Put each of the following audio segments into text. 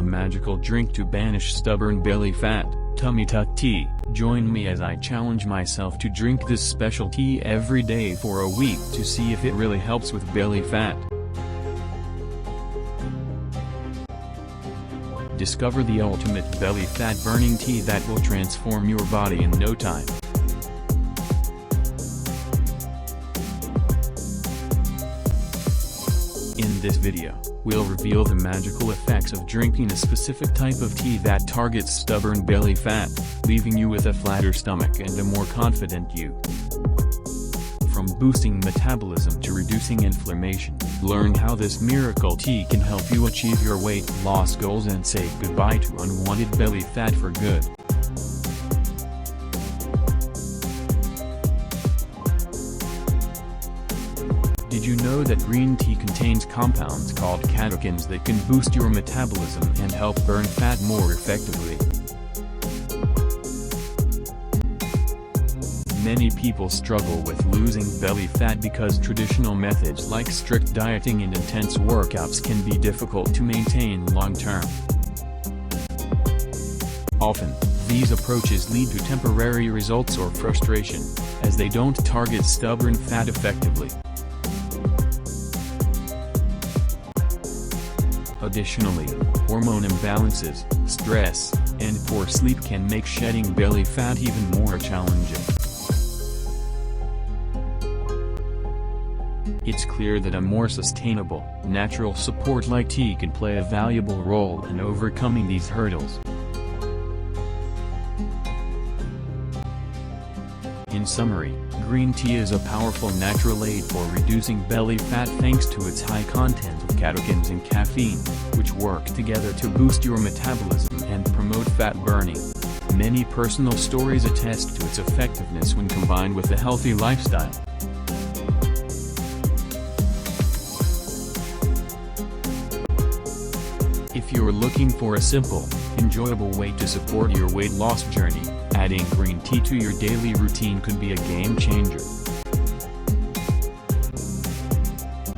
magical drink to banish stubborn belly fat, tummy tuck tea. Join me as I challenge myself to drink this special tea every day for a week to see if it really helps with belly fat. Discover the ultimate belly fat burning tea that will transform your body in no time. In this video, we'll reveal the magical effects of drinking a specific type of tea that targets stubborn belly fat, leaving you with a flatter stomach and a more confident you. From boosting metabolism to reducing inflammation, learn how this miracle tea can help you achieve your weight loss goals and say goodbye to unwanted belly fat for good. Did you know that green tea contains compounds called catechins that can boost your metabolism and help burn fat more effectively? Many people struggle with losing belly fat because traditional methods like strict dieting and intense workouts can be difficult to maintain long-term. Often, these approaches lead to temporary results or frustration, as they don't target stubborn fat effectively. Additionally, hormone imbalances, stress, and poor sleep can make shedding belly fat even more challenging. It's clear that a more sustainable, natural support like tea can play a valuable role in overcoming these hurdles. In summary, green tea is a powerful natural aid for reducing belly fat thanks to its high content of catechins and caffeine, which work together to boost your metabolism and promote fat burning. Many personal stories attest to its effectiveness when combined with a healthy lifestyle. If you're looking for a simple, enjoyable way to support your weight loss journey, adding green tea to your daily routine could be a game changer.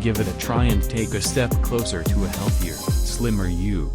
Give it a try and take a step closer to a healthier, slimmer you.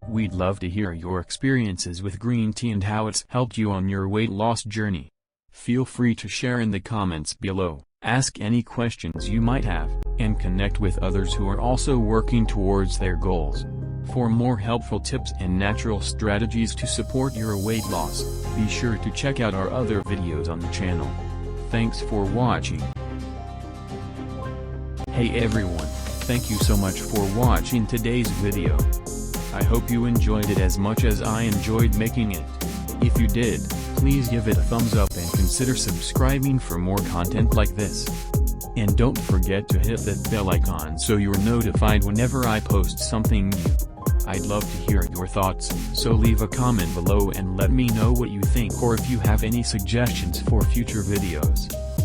We'd love to hear your experiences with green tea and how it's helped you on your weight loss journey. Feel free to share in the comments below, ask any questions you might have, and connect with others who are also working towards their goals. For more helpful tips and natural strategies to support your weight loss, be sure to check out our other videos on the channel. Thanks for watching. Hey everyone, thank you so much for watching today's video. I hope you enjoyed it as much as I enjoyed making it. If you did, please give it a thumbs up and consider subscribing for more content like this. And don't forget to hit that bell icon so you're notified whenever I post something new. I'd love to hear your thoughts, so leave a comment below and let me know what you think or if you have any suggestions for future videos.